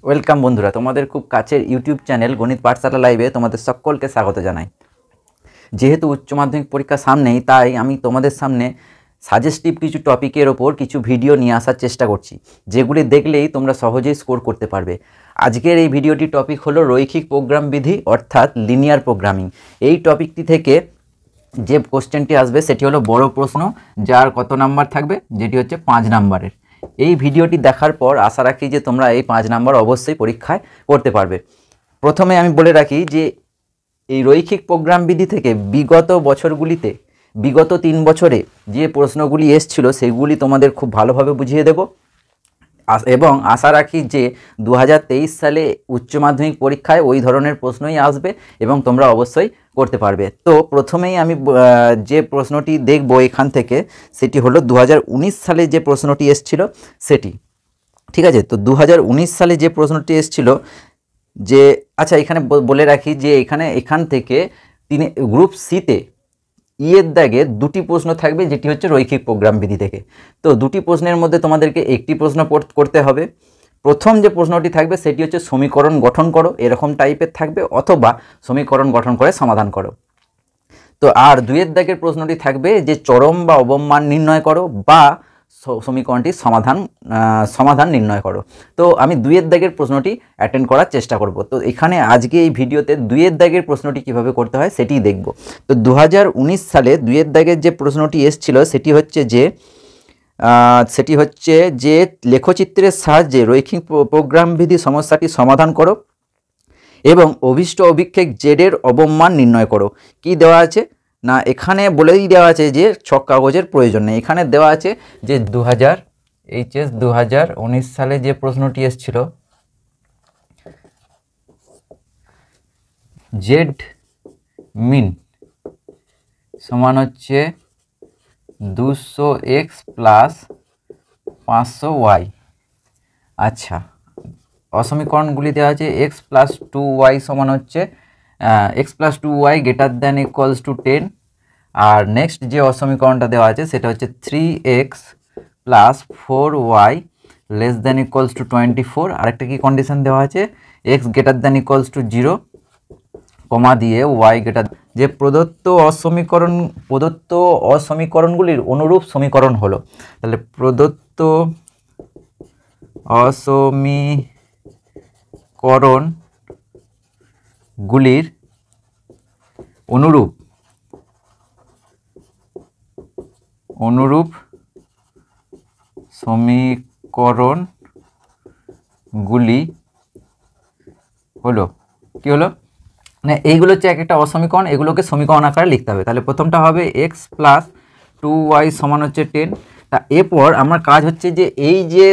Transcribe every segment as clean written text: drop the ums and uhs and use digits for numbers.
Welcome বন্ধুরা, তোমাদের খুব কাছের ইউটিউব চ্যানেল গণিত পাঠশালা লাইভে তোমাদের সকলকে স্বাগত জানাই। যেহেতু উচ্চ মাধ্যমিক পরীক্ষা সামনেই, তাই আমি তোমাদের সামনে সাজেস্টিভ কিছু টপিকের ওপর কিছু ভিডিও নিয়ে আসার চেষ্টা করছি, যেগুলি দেখলেই তোমরা সহজেই স্কোর করতে পারবে। আজকের এই ভিডিওটির টপিক হলো রৈখিক প্রোগ্রাম বিধি অর্থাৎ লিনিয়ার প্রোগ্রামিং। এই টপিকটি থেকে যে কোশ্চেনটি আসবে সেটি হলো বড় প্রশ্ন, যার কত নাম্বার থাকবে, যেটি হচ্ছে 5 নাম্বারের। এই ভিডিওটি দেখার পর আশা রাখি যে তোমরা এই 5 নাম্বার অবশ্যই পরীক্ষায় করতে পারবে। প্রথমে আমি বলে রাখি যে এই রৈখিক প্রোগ্রাম বিধি থেকে বিগত বছরগুলিতে, বিগত 3 বছরে যে প্রশ্নগুলি এসেছিল সেগুলি তোমাদের খুব ভালোভাবে বুঝিয়ে দেব এবং আশা রাখি যে 2023 সালে উচ্চ মাধ্যমিক পরীক্ষায় ওই ধরনের প্রশ্নই আসবে এবং তোমরা অবশ্যই করতে পারবে। তো প্রথমেই আমি যে প্রশ্নটি দেখব এখান থেকে সেটি হলো 2019 সালে যে প্রশ্নটি এসেছিল সেটি। ঠিক আছে, তো 2019 সালে যে প্রশ্নটি এসেছিল যে, আচ্ছা এখানে বলে রাখি যে এখান থেকে গ্রুপ সিতে এর দাগে 2টি প্রশ্ন থাকবে, যেটি হচ্ছে রৈখিক প্রোগ্রাম বিধি থেকে। তো 2টি প্রশ্নের মধ্যে তোমাদেরকে একটি প্রশ্ন করতে হবে। প্রথম যে প্রশ্নটি থাকবে সেটি হচ্ছে সমীকরণ গঠন করো, এরকম টাইপের থাকবে, অথবা সমীকরণ গঠন করে সমাধান করো। তো আর 2-এর দাগের প্রশ্নটি থাকবে যে চরম বা অবমান নির্ণয় করো বা সমীকরণটির সমাধান নির্ণয় করো। তো আমি 2-এর দাগের প্রশ্নটি অ্যাটেন্ড করার চেষ্টা করব। তো এখানে আজকে এই ভিডিওতে 2-এর দাগের প্রশ্নটি কিভাবে করতে হয় সেটিই দেখব। তো 2019 সালে 2-এর দাগের যে প্রশ্নটি এসেছিল সেটি হচ্ছে যে লেখচিত্রের সাহায্যে রৈখিক প্রোগ্রাম বিধি সমস্যাটি সমাধান করো এবং অভীষ্ট অভিক্ষেপ জেডের অবমান নির্ণয় করো। কি দেওয়া আছে না, এখানে বলেই দেওয়া আছে যে ছক কাগজের প্রয়োজন নেই। এখানে দেওয়া আছে যে 2019 সালে যে প্রশ্নটি এসেছিল, জেড মিন সমান হচ্ছে 200x প্লাস 500y। আচ্ছা, অসমীকরণগুলি দেওয়া আছে x প্লাস 2y সমান হচ্ছে x plus 2y greater than equals to 10। আর নেক্সট যে অসমীকরণটা দেওয়া আছে সেটা হচ্ছে 3x plus 4y less than equals to 24। আরেকটা কি কন্ডিশন দেওয়া আছে, x greater than equals to 0 comma দিয়ে y গ্রেটার, যে প্রদত্ত অসমীকরণগুলির অনুরূপ সমীকরণ হলো। তাহলে প্রদত্ত অসমীকরণগুলির অনুরূপ সমীকরণগুলি হলো, কি হলো, মানে এইগুলো হচ্ছে এক একটা অসমীকরণ, এগুলোকে সমীকরণ আকারে লিখতে হবে। তাহলে প্রথমটা হবে x প্লাস 2y সমান হচ্ছে 10। তা এরপর আমার কাজ হচ্ছে যে এই যে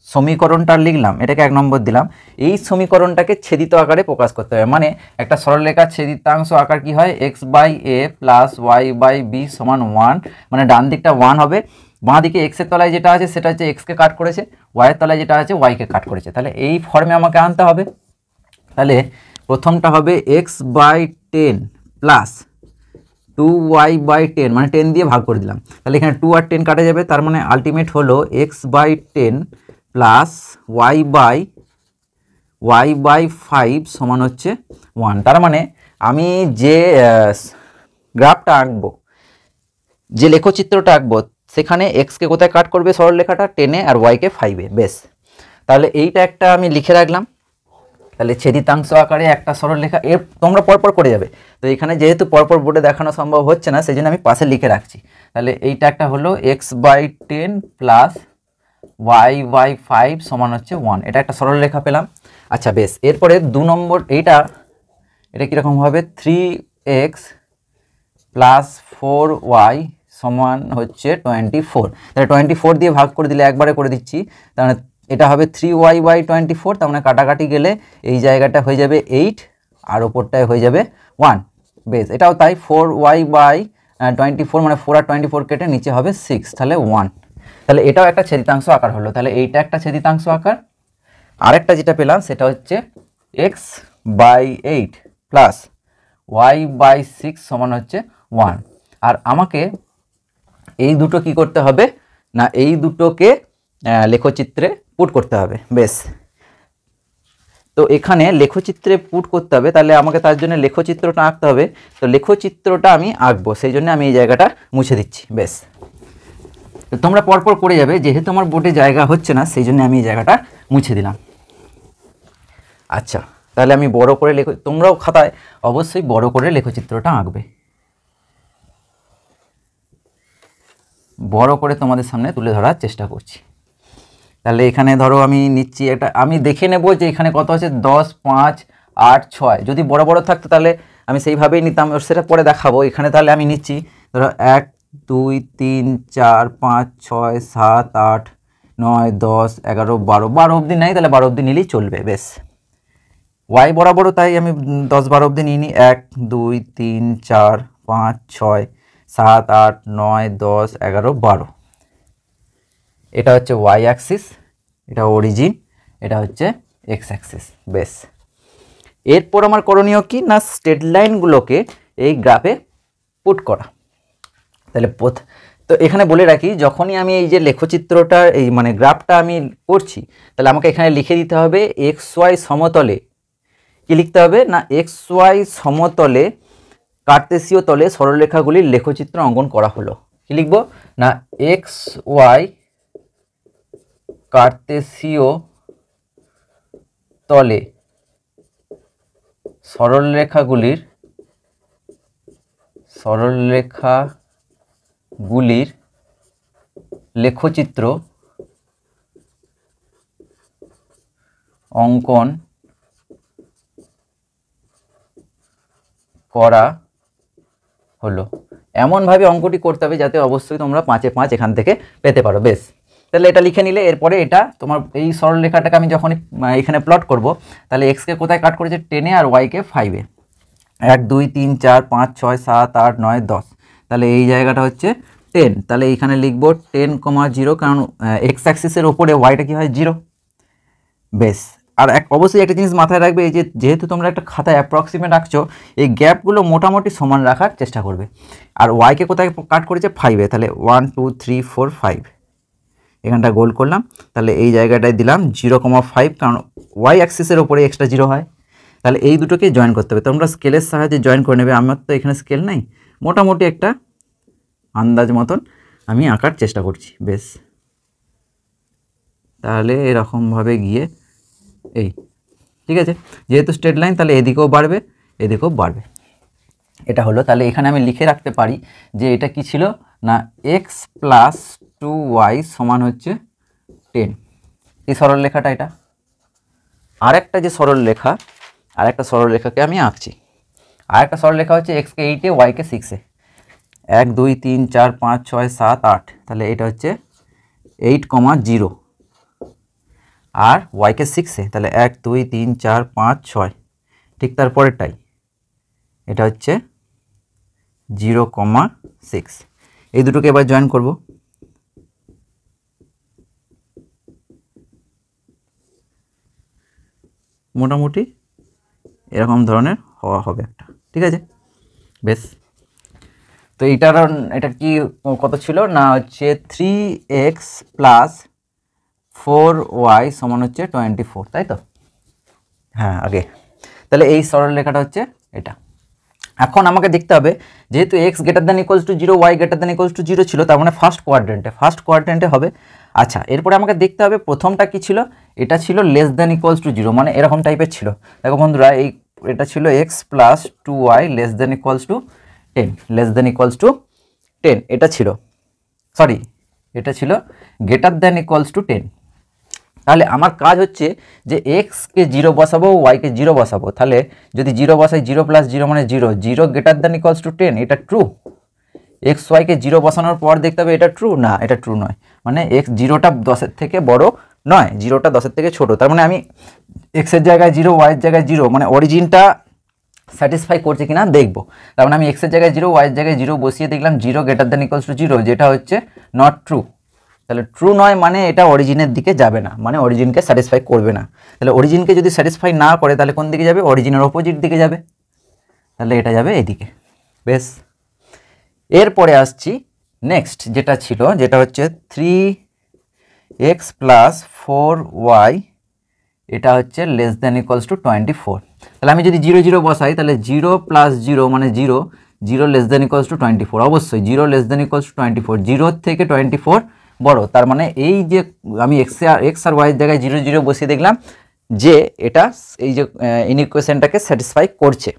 সমীকরণটা লিখলাম, এটাকে 1 নম্বর দিলাম, এই সমীকরণটাকে ছেদিত আকারে প্রকাশ করতে হবে। মানে একটা সরলরেখার ছেদিতাংশ আকার কি হয়, x by a plus y by b সমান 1। মানে ডান দিকটা 1 হবে, বাঁ দিকে x এর তলায় যেটা আছে সেটা হচ্ছে x কে কাট করেছে, y এর তলায় যেটা আছে y কে কাট করেছে। তাহলে এই ফর্মে আমাকে আনতে হবে। তাহলে প্রথমটা হবে x by 10 plus 2y by 10, মানে 10 দিয়ে ভাগ করে দিলাম। তাহলে এখানে 2 আর 10 কাটা যাবে, তার মানে আলটিমেট হলো x by 10 plus y by 5 সমান হচ্ছে 1। তার মানে আমি যে গ্রাফটা আঁকবো, যে লেখচিত্রটা আঁকবো, সেখানে এক্সকে কোথায় কাট করবে সরলরেখাটা, 10-এ, আর ওয়াইকে 5-এ। বেশ, তাহলে এইটা একটা আমি লিখে রাখলাম। তাহলে ছেদিতাংশ আকারে একটা সরলরেখা, এর তোমরা পরপর করে যাবে। তো এখানে যেহেতু পরপর বোর্ডে দেখানো সম্ভব হচ্ছে না, সেই জন্য আমি পাশে লিখে রাখছি। তাহলে এইটা একটা হলো x by 10 plus y by 5 সমান হচ্ছে 1। এটা একটা সরলরেখা পেলাম। আচ্ছা বেশ, এরপরে 2 নম্বর এটা কীরকম হবে, 3x প্লাস 4y সমান হচ্ছে 24। তাহলে 24 দিয়ে ভাগ করে দিলে, একবারে করে দিচ্ছি, তাহলে এটা হবে 3y বাই 24। তার মানে কাটাকাটি গেলে এই জায়গাটা হয়ে যাবে 8 আর ওপরটায় হয়ে যাবে 1। বেশ, এটাও তাই, 4y বাই 24, মানে 4 আর 24 কেটে নিচে হবে 6, তাহলে 1। তাহলে এটাও একটা ছেদিতাংশ আকার হলো। তাহলে এইটা একটা ছেদিতাংশ আকার। আরেকটা যেটা পেলাম সেটা হচ্ছে x by 8 plus y by 6 সমান হচ্ছে 1। আর আমাকে এই দুটো কি করতে হবে না, এই দুটোকে লেখচিত্রে পুট করতে হবে। বেশ, তো এখানে লেখচিত্রে পুট করতে হবে, তাহলে আমাকে তার জন্য লেখচিত্রটা আঁকতে হবে। তো লেখচিত্রটা আমি আঁকবো, সেই জন্য আমি এই জায়গাটা মুছে দিচ্ছি। বেশ, তো তোমরা পরপর করে যাবে, যেহেতু আমার বোর্ডে জায়গা হচ্ছে না সেই জন্য আমি এই জায়গাটা মুছে দিলাম। আচ্ছা, তাহলে আমি বড় করে তোমরাও খাতায় অবশ্যই বড় করে লেখচিত্রটা আঁকবে। বড় করে তোমাদের সামনে তুলে ধরার চেষ্টা করছি। তাহলে এখানে ধরো আমি নিচ্ছি এটা, আমি দেখে নেব যে এখানে কত আছে, 10, 5, 8, 6। যদি বড় বড় থাকতো তাহলে আমি সেইভাবেই নিতাম, সেটা পরে দেখাবো। এখানে তাহলে আমি নিচ্ছি ধরো 1, 2, 3, 4, 5, 6, 7, 8, 9, 10, 11, 12। 12 অবধি নেই, তাহলে 12 অবধি নিলেই চলবে। বেশ, ওয়াই বরাবরও তাই আমি 10, 12 অবধি নিয়ে নিই। 1, 2, 3, 4, 5, 6, 7, 8, 9, 10, 11, 12। এটা হচ্ছে ওয়াই অ্যাক্সিস, এটা অরিজিন, এটা হচ্ছে এক্স অ্যাক্সিস। বেশ, এরপর আমার করণীয় কি না, স্ট্রেট লাইনগুলোকে এই গ্রাফে পুট করা। তাহলে তো এখানে বলে রাখি, যখনই আমি এই যে লেখচিত্রটা এই মানে গ্রাফটা আমি করছি, তাহলে আমাকে এখানে লিখে দিতে হবে এক্স ওয়াই সমতলে কি লিখতে হবে না, এক্স ওয়াই সমতলে কার্তেশীয় তলে সরলরেখাগুলির লেখচিত্র অঙ্কন করা হলো। কি লিখব না, এক্স ওয়াই কার্তেশীয় তলে সরলরেখাগুলির লেখচিত্র অঙ্কন করা হলো। এমনভাবে অঙ্কটি করতে হবে যাতে অবশ্যই তোমরা 5-এ 5 এখান থেকে পেতে পারো। বেশ, তাহলে এটা লিখে নিলে এরপরে এটা তোমার এই সরলরেখাটাকে আমি যখন এখানে প্লট করব, তাহলে এক্সকে কোথায় কাট করেছে, 10-এ, আর ওয়াইকে 5-এ। 1, 2, 3, 4, 5, 6, 7, 8, 9, 10। তাহলে এই জায়গাটা হচ্ছে 10। তাহলে এইখানে লিখব 10,0, কারণ এক্স অ্যাক্সিসের ওপরে ওয়াইটা কী হয়, 0। বেশ, আর অবশ্যই একটা জিনিস মাথায় রাখবে, এই যে যেহেতু তোমরা একটা খাতায় অ্যাপ্রক্সিমেট আঁকছো, এই গ্যাপগুলো মোটামুটি সমান রাখার চেষ্টা করবে। আর ওয়াইকে কোথায় কাট করেছে, 5-এ। তাহলে 1, 2, 3, 4, 5 এখানটা গোল করলাম। তাহলে এই জায়গাটায় দিলাম 0,5, কারণ ওয়াই অ্যাক্সিসের ওপরে এক্সট্রা 0 হয়। তাহলে এই দুটোকে জয়েন করতে হবে। তোমরা স্কেলের সাহায্যে জয়েন করে নেবে, আমার তো এখানে স্কেল নেই, মোটামুটি একটা আন্দাজ মতন আমি আঁকার চেষ্টা করছি। বেশ, তাহলে এরকমভাবে গিয়ে এই, ঠিক আছে, যেহেতু স্ট্রেট লাইন তাহলে এদিকেও বাড়বে এদিকেও বাড়বে। এটা হলো, তাহলে এখানে আমি লিখে রাখতে পারি যে এটা কি ছিল না, এক্স প্লাস 2y সমান হচ্ছে 10। এই সরলরেখাটা, এটা আরেকটা যে সরলরেখা, আরেকটা সরলরেখাকে আমি আঁকছি। আরেকটা সরলরেখা হচ্ছে এক্সকে 8-এ, ওয়াইকে 6-এ। 1, 2, 3, 4, 5, 6, 7, 8। তাহলে এটা হচ্ছে 8,0 আর ওয়াইকে 6-এ। তাহলে 1, 2, 3, 4, 5, 6। ঠিক তারপরেরটাই, এটা হচ্ছে 0,6। এই দুটোকে এবার জয়েন করব। মোটামুটি এরকম ধরনের হওয়া হবে একটা, ঠিক আছে। বেশ, তো এটা কি কত ছিল না, হচ্ছে 3x প্লাস 4y সমান হচ্ছে 24, তাই তো? হ্যাঁ, আগে তাহলে এই সরলরেখাটা হচ্ছে এটা। এখন আমাকে দেখতে হবে, যেহেতু x > 0, y > 0 ছিল, তার মানে ফার্স্ট কোয়াড্রেন্টে হবে। আচ্ছা, এরপরে আমাকে দেখতে হবে প্রথমটা কি ছিল, এটা ছিল <= 0, মানে এরকম টাইপের ছিল। দেখো বন্ধুরা, এটা ছিল x প্লাস 2y <= 10, এটা ছিল, সরি, এটা ছিল <= 10। তাহলে আমার কাজ হচ্ছে যে এক্সকে 0 বসাবো, ওয়াইকে 0 বসাবো। তাহলে যদি 0 বসাই, 0 + 0 মানে 0, 0 > 10, এটা ট্রু। এক্স ওয়াইকে 0 বসানোর পর দেখতে হবে এটা ট্রু না, এটা ট্রু নয়, মানে এক্স 0টা 10-এর থেকে বড় নয়, 0টা 10-এর থেকে ছোট। তার মানে আমি এক্সের জায়গায় 0, ওয়াইয়ের জায়গায় 0, মানে অরিজিনটা স্যাটিসফাই করছে কিনা দেখবো। তার মানে আমি এক্সের জায়গায় 0, ওয়াইয়ের জায়গায় 0 বসিয়ে দেখলাম 0 > 0, যেটা হচ্ছে নট ট্রু। তাহলে ট্রু নয় মানে এটা অরিজিনের দিকে যাবে না, মানে অরিজিনকে স্যাটিসফাই করবে না। তাহলে অরিজিনকে যদি স্যাটিসফাই না করে তাহলে কোন দিকে যাবে, অরিজিনের অপোজিট দিকে যাবে। তাহলে এটা যাবে এইদিকে। বেশ, এরপরে আসছি নেক্সট যেটা ছিল, যেটা হচ্ছে 3x + 4y এটা হচ্ছে লেস দেন ইকুয়ালস টু 24। তাহলে আমি যদি 0 0 বসাই তাহলে 0 প্লাস 0 মানে 0, 0 লেস দেন ইকুয়ালস টু 24, অবশ্যই 0 লেস দেন ইকুয়ালস টু 24, 0 থেকে 24 বড়। তার মানে এই যে আমি এক্স আর ওয়াইয়ের জায়গায় 0 0 বসিয়ে দেখলাম যে এটা এই যে ইনইকুয়েশনটাকে স্যাটিসফাই করছে।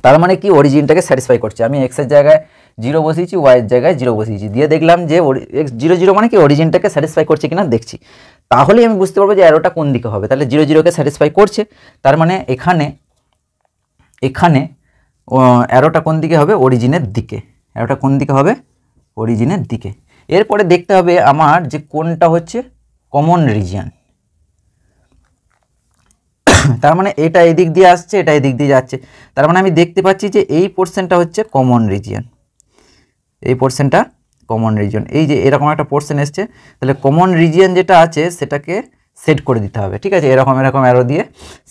তার মানে কি অরিজিনটাকে স্যাটিসফাই করছে। আমি এক্সের জায়গায় 0 বসিয়েছি, ওয়াইয়ের জায়গায় 0 বসিয়েছি, দিয়ে দেখলাম যে এক্স 0 0 মানে কি অরিজিনটাকে স্যাটিসফাই করছে কিনা দেখছি। তাহলেই আমি বুঝতে পারবো যে অ্যারোটা কোন দিকে হবে। তাহলে 0 0কে স্যাটিসফাই করছে, তার মানে এখানে অ্যারোটা কোন দিকে হবে? অরিজিনের দিকে। অ্যারোটা কোন দিকে হবে? অরিজিনের দিকে। এরপরে দেখতে হবে আমার যে কোনটা হচ্ছে কমন রিজিয়ন। তার মানে এটা এই দিক দিয়ে আসছে, এটা এই দিক দিয়ে যাচ্ছে, তার মানে আমি দেখতে পাচ্ছি যে এই পোর্শনটা হচ্ছে কমন রিজিয়ন, এই পোর্শনটা কমন রিজিয়ন। এই যে এরকম একটা পোর্শন এসছে, তাহলে কমন রিজিয়ন যেটা আছে সেটাকে সেট করে দিতে হবে। ঠিক আছে, এরকম অ্যারো দিয়ে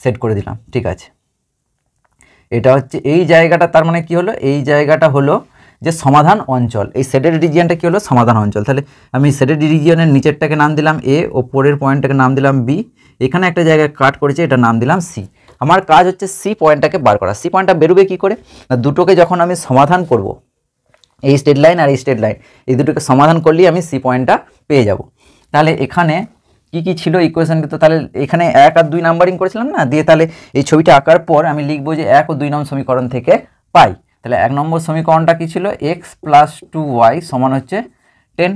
সেট করে দিলাম। ঠিক আছে, এটা হচ্ছে এই জায়গাটা, তার মানে কি হলো? এই জায়গাটা হলো যে সমাধান অঞ্চল। এই শেডেড রিজিয়নটা কি হলো? সমাধান অঞ্চল। তাহলে আমি শেডেড রিজিয়নের নিচেরটাকে নাম দিলাম এ, ওপরের পয়েন্টটাকে নাম দিলাম বি, এখানে একটা জায়গায় কাট করেছে, এটা নাম দিলাম সি। আমার কাজ হচ্ছে সি পয়েন্টটাকে বার করা। সি পয়েন্টটা বেরোবে কি করে? না, দুটোকে যখন আমি সমাধান করব, এই স্ট্রেট লাইন আর এই স্ট্রেট লাইন, এই দুটোকে সমাধান করলেই আমি সি পয়েন্টটা পেয়ে যাব। তাহলে এখানে কি কি ছিল ইকুয়েশনটা? তো তাহলে এখানে 1 আর 2 নাম্বারিং করেছিলাম না, দিয়ে তাহলে এই ছবিটা আঁকার পর আমি লিখবো যে 1 ও 2 নম্বর সমীকরণ থেকে পাই। তাহলে 1 নম্বর সমীকরণটা কি ছিল? এক্স প্লাস 2y সমান হচ্ছে 10,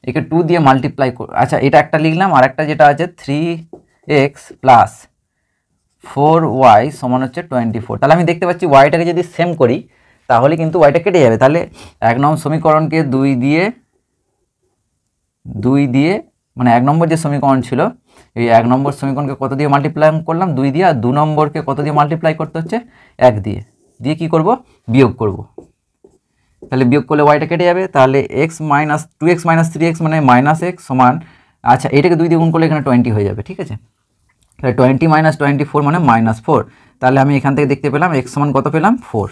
একে 2 দিয়ে মাল্টিপ্লাই। আচ্ছা, এটা একটা লিখলাম, আর একটা যেটা আছে 3x প্লাস 4y সমান হচ্ছে 24। তাহলে আমি দেখতে পাচ্ছি ওয়াইটাকে যদি সেম করি তাহলে কিন্তু ওয়াইটা কেটে যাবে। তাহলে 1 নম্বর সমীকরণকে 2 দিয়ে মানে 1 নম্বর যে সমীকরণ ছিল, এই 1 নম্বর সমীকরণকে কত দিয়ে মাল্টিপ্লাই করলাম? 2 দিয়ে। আর 2 নম্বরকে কত দিয়ে মাল্টিপ্লাই করতে হচ্ছে? 1 দিয়ে। দিয়ে কি করব? বিয়োগ করব। তাহলে বিয়োগ করলে ওয়াইটা কেটে যাবে। তাহলে x minus 2x minus 3x মানে মাইনাস এক্স সমান, আচ্ছা এটাকে 2 দিয়ে গুণ করলে এখানে 20 হয়ে যাবে। ঠিক আছে, তাহলে 20 মাইনাস 24 মানে মাইনাস 4। তাহলে আমি এখান থেকে দেখতে পেলাম এক্স সমান কত পেলাম? 4।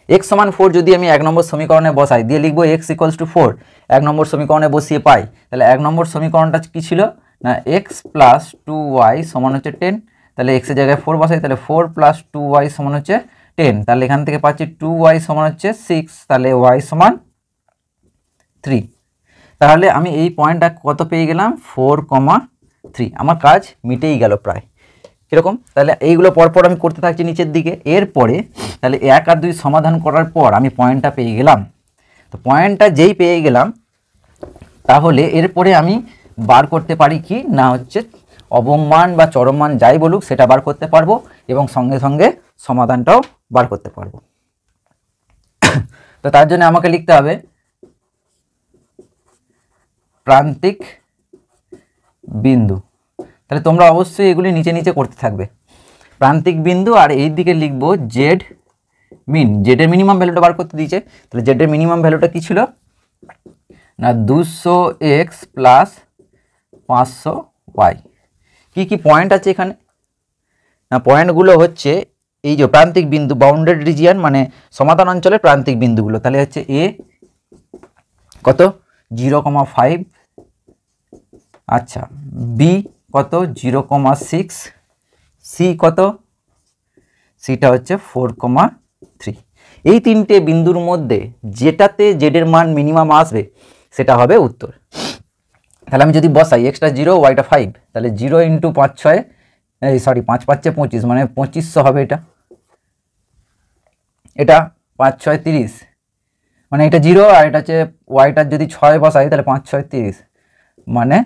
এক্স সমান 4 যদি আমি 1 নম্বর সমীকরণে বসাই, দিয়ে লিখবো এক্স ইকুয়ালস টু 4, 1 নম্বর সমীকরণে বসিয়ে পাই। তাহলে 1 নম্বর সমীকরণটা কি ছিল? না, এক্স প্লাস 2y সমান হচ্ছে 10। তাহলে এক্সের জায়গায় 4 বসাই, তাহলে 4 প্লাস 2y সমান হচ্ছে 10। তাহলে এখান থেকে পাচ্ছি 2y সমান হচ্ছে 6, তাহলে y সমান 3। তাহলে আমি এই পয়েন্টটা কত পেয়ে গেলাম? 4,3। আমার কাজ মিটেই গেল প্রায়। কীরকম? তাহলে এইগুলো পরপর আমি করতে থাকছি নিচের দিকে। এরপরে তাহলে 1 আর 2 সমাধান করার পর আমি পয়েন্টটা পেয়ে গেলাম। তো পয়েন্টটা যেই পেয়ে গেলাম, তাহলে এরপরে আমি বার করতে পারি কি না হচ্ছে অবম মান বা চরম মান যাই বলুক সেটা বার করতে পারবো, এবং সঙ্গে সঙ্গে সমাধানটাও বার করতে পারবো। তো তার জন্য আমাকে লিখতে হবে প্রান্তিক বিন্দু। তাহলে তোমরা অবশ্যই এগুলি নিচে নিচে করতে থাকবে। প্রান্তিক বিন্দু, আর এই দিকে লিখবো জেড মিন। জেডের মিনিমাম ভ্যালুটা বার করতে দিয়েছে। তাহলে জেডের মিনিমাম ভ্যালুটা কি ছিল? না, 200x প্লাস 500y। কি পয়েন্ট আছে এখানে? না, পয়েন্টগুলো হচ্ছে এই যে প্রান্তিক বিন্দু, বাউন্ডেড রিজিয়ন মানে সমাধান অঞ্চলের প্রান্তিক বিন্দুগুলো। তাহলে হচ্ছে এ কত? 0,5, আচ্ছা বি কত? 0,6, সি কত? সিটা হচ্ছে 4,3। এই তিনটে বিন্দুর মধ্যে যেটাতে জেডের মান মিনিমাম আসবে সেটা হবে উত্তর। তাহলে আমি যদি বসাই এক্সটা 0, ওয়াইটা 5, তাহলে 0 ইন্টু 5 6, 5 5 25 মানে 2500 হবে। এটা 5 6 30 মানে এটা 0, আর এটা হচ্ছে ওয়াইটার যদি 6 বসাই তাহলে 5 6 30 মানে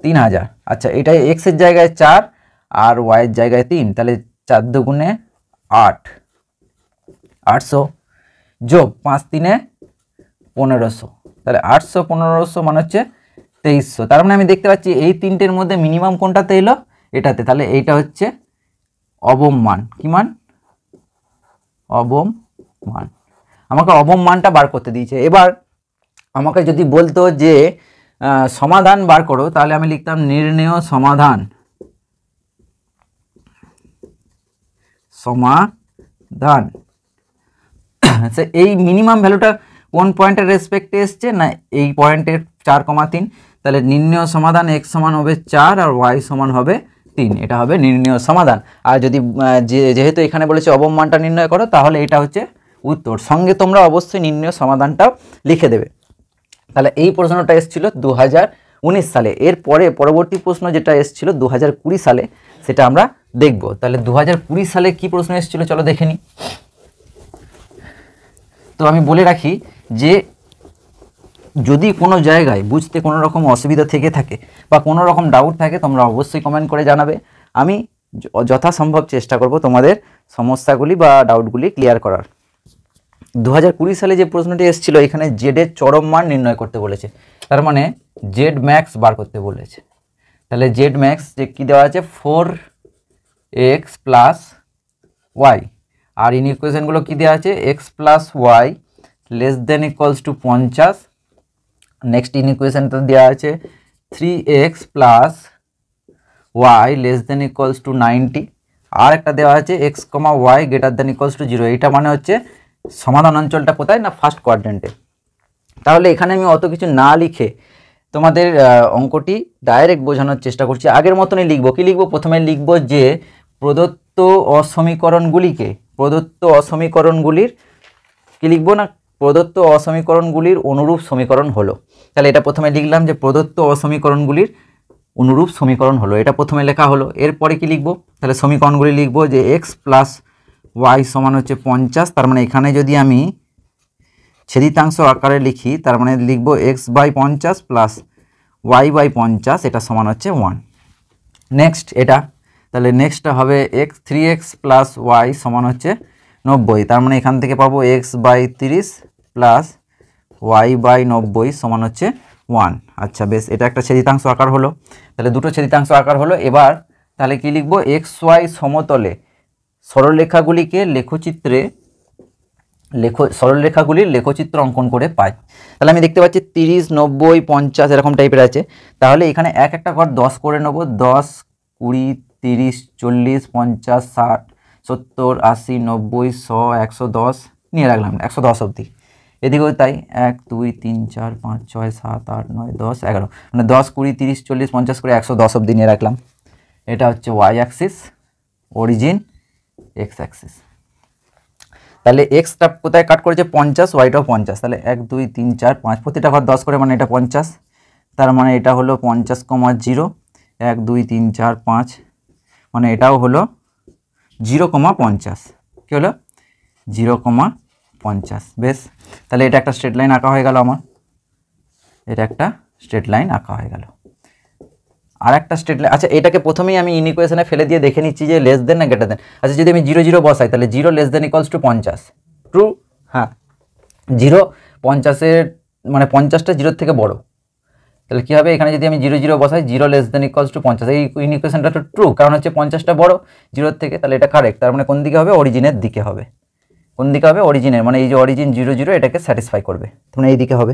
3000। আচ্ছা, এটা এক্সের জায়গায় 4 আর ওয়াইয়ের জায়গায় 3, তাহলে 4 দুগুণে 8, 800 যোগ 5 3 1500, তাহলে 800 1500 মানে হচ্ছে 2300। তার মানে আমি দেখতে পাচ্ছি এই তিনটের মধ্যে মিনিমাম কোনটাতে এলো? এটাতে। তাহলে এইটা হচ্ছে অবম মান। কি মান? অবম মান। আমাকে অবম মানটা বার করতে দিয়েছে। এবার আমাকে যদি বলতো যে সমাধান বার করো, তাহলে আমি লিখতাম নির্ণেয় সমাধান। এই মিনিমাম ভ্যালুটা কোন পয়েন্টের রেসপেক্টে এসছে? না, এই পয়েন্টের 4,3। তাহলে নির্ণেয় সমাধান x সমান হবে 4 আর y সমান হবে 3 এটা হবে নির্ণয় সমাধান। আর যদি যেহেতু এখানে বলেছে অবম মানটা নির্ণয় করো, তাহলে এটা হচ্ছে উত্তর। সঙ্গে তোমরা অবশ্যই নির্ণয় সমাধানটাও লিখে দেবে। তাহলে এই প্রশ্নটা এসেছিল 2019 সালে। এর পরবর্তী প্রশ্ন যেটা এসেছিল 2020 সালে, সেটা আমরা দেখব। তাহলে 2020 সালে কি প্রশ্ন এসেছিল চলো দেখে নিই। তো আমি বলে রাখি যে যদি কোনো জায়গায় বুঝতে কোনো রকম অসুবিধা থেকে থাকে বা কোনো রকম ডাউট থাকে, তোমরা অবশ্যই কমেন্ট করে জানাবে। আমি যথাসম্ভব চেষ্টা করব তোমাদের সমস্যাগুলি বা ডাউটগুলি ক্লিয়ার করার। 2020 সালে যে প্রশ্নটি এসেছিল, এখানে জেডের চরম মান নির্ণয় করতে বলেছে, তার মানে জেড ম্যাক্স বার করতে বলেছে। তাহলে জেড ম্যাক্স যে কী দেওয়া আছে 4x প্লাস ওয়াই, আর ইনইকুয়েশনগুলো কী দেওয়া আছে x plus y less than equals to 50। Next ইনইকুয়েশনটা দেওয়া আছে 3x plus y less than equals to 90, আর একটা দেওয়া আছে x, y greater than equals to 0। এটা মানে হচ্ছে সমাধান অঞ্চলটা কোথায় না ফার্স্ট কোয়াড্রেন্টে। তাহলে এখানে আমি অত কিছু না লিখে তোমাদের অঙ্কটি ডাইরেক্ট বোঝানোর চেষ্টা করছি। আগের মতনই লিখবো। কি লিখবো? প্রথমে লিখবো যে প্রদত্ত অসমীকরণগুলির কি লিখবো না প্রদত্ত অসমীকরণগুলির অনুরূপ সমীকরণ হলো। তাহলে এটা প্রথমে লিখলাম যে প্রদত্ত অসমীকরণগুলির অনুরূপ সমীকরণ হলো, এটা প্রথমে লেখা হলো। এরপরে কি লিখবো? তাহলে সমীকরণগুলি লিখবো যে x প্লাস ওয়াই সমান হচ্ছে 50। তার মানে এখানে যদি আমি ছেদিতাংশ আকারে লিখি, তার মানে লিখবো x/50 প্লাস y/50, এটা সমান হচ্ছে 1। নেক্সট এটা, তাহলে নেক্সটটা হবে 3x প্লাস ওয়াই সমান হচ্ছে 90। তার মানে এখান থেকে পাবো x/30 প্লাস y/90 সমান হচ্ছে 1। আচ্ছা বেশ, এটা একটা ছেদিতাংশ আকার হলো। তাহলে দুটো ছেদিতাংশ আকার হলো। এবার তাহলে কি লিখবো? xy সমতলে সরলরেখাগুলির লেখচিত্র অঙ্কন করে পাই। তাহলে আমি দেখতে পাচ্ছি 30, 90, 50 এরকম টাইপের আছে। তাহলে এখানে এক একটা ঘর 10 করে নেব। 10, 20, 30, 40, 50, 60, 70, 80, 90, 100, 110 নিয়ে রাখলাম 110 অবধি। এদিকেও তাই 1, 2, 3, 4, 5, 6, 7, 8, 9, 10, 11, মানে 10, 20, 30, 40, 50 করে 110 অবধি নিয়ে রাখলাম। এটা হচ্ছে Y axis, origin X axis. তাহলে এক্সটা কোথায় কাট করেছে? 50, ওয়াইটাও 50। তাহলে 1, 2, 3, 4, 5 প্রতিটা ঘর 10 করে, মানে এটা 50। তার মানে এটা হলো 50,0, 1, 2, 3, 4, 5, মানে এটাও হলো 0,50। কী হলো? 0,50। বেশ, তাহলে এটা একটা স্ট্রেট লাইন আঁকা হয়ে গেল আমার। এটা একটা স্ট্রেট লাইন আঁকা হয়ে গেল। আর একটা স্ট্রেট লাইন, আচ্ছা এটাকে প্রথমেই আমি ইনইকুয়েশনে ফেলে দিয়ে দেখে নিচ্ছি যে লেস দেন না গ্রেটার দেন। আচ্ছা যদি আমি 0, 0 বসাই, তাহলে 0 less than equals to 50, true? হ্যাঁ, 0 50-এর মানে 50টা 0 থেকে বড়। তাহলে কী হবে? এখানে যদি আমি 0, 0 বসাই, 0 লেস দেন ইকুয়ালস টু 50, এই ইনইকুয়েশনটা তো ট্রু, কারণ হচ্ছে 50টা বড় 0 থেকে। তাহলে এটা কারেক্ট। তার মানে কোন দিকে হবে? অরিজিনের দিকে হবে। কোন দিকে হবে? অরিজিনের, মানে এই যে অরিজিন 0, 0 এটাকে স্যাটিসফাই করবে, মানে এই দিকে হবে।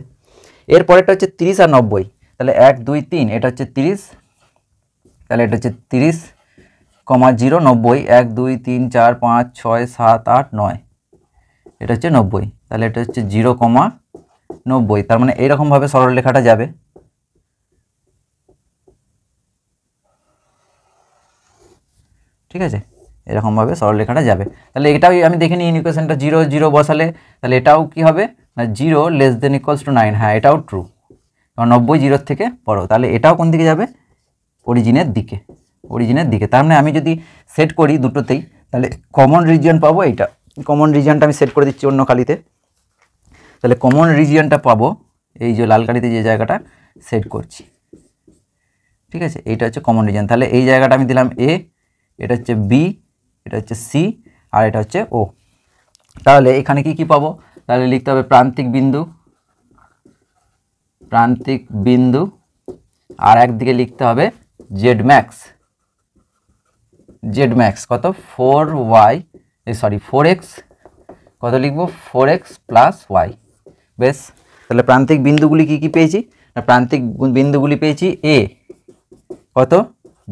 এরপরেরটা হচ্ছে 30 আর 90। তাহলে 1, 2, 3, এটা হচ্ছে 30। তাহলে এটা হচ্ছে 30, 0, 90, 1, 2, 3, 4, 5, 6, 7, 8, 9, এটা হচ্ছে 90। তাহলে এটা হচ্ছে 0,90। তার মানে এইরকমভাবে সরল রেখাটা যাবে। ঠিক আছে, এরকমভাবে সরল রেখাটা যাবে। তাহলে এটাও আমি দেখে নিই ইকুয়েশনটা 0, 0 বসালে তাহলে এটাও কি হবে না 0 লেস দেন ইকুয়ালস টু 9। হ্যাঁ, এটাও ট্রু, কারণ 90 0 থেকে বড়। তাহলে এটাও কোন দিকে যাবে? অরিজিনের দিকে, অরিজিনের দিকে। তার মানে আমি যদি সেট করি দুটোতেই, তাহলে কমন রিজিয়ন পাবো এইটা। কমন রিজিয়নটা আমি সেট করে দিচ্ছি অন্য কালিতে। তাহলে কমন রিজিয়নটা পাবো এই যে লাল কালিতে যে জায়গাটা সেট করছি। ঠিক আছে, এইটা হচ্ছে কমন রিজিয়ন। তাহলে এই জায়গাটা আমি দিলাম এ, এটা হচ্ছে বি, এটা হচ্ছে সি, আর এটা হচ্ছে ও। তাহলে এখানে কি কি পাবো? তাহলে লিখতে হবে প্রান্তিক বিন্দু, আর একদিকে লিখতে হবে জেড ম্যাক্স। কত? 4x, কত লিখবো? 4x plus Y. বেশ, তাহলে প্রান্তিক বিন্দুগুলি কি কি পেয়েছি না? প্রান্তিক বিন্দুগুলি পেয়েছি এ কত?